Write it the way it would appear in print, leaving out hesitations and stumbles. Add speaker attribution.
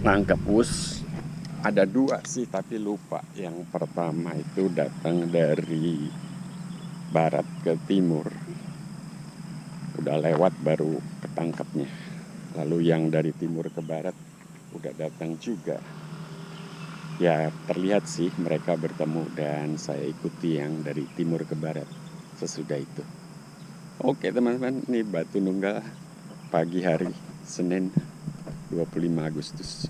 Speaker 1: nangkep whoosh. Ada dua sih tapi lupa. Yang pertama itu datang dari barat ke timur, udah lewat baru ketangkapnya. Lalu yang dari timur ke barat udah datang juga. Ya terlihat sih mereka bertemu dan saya ikuti yang dari timur ke barat sesudah itu. Oke teman-teman, ini Batununggal pagi hari Senin 25 Agustus.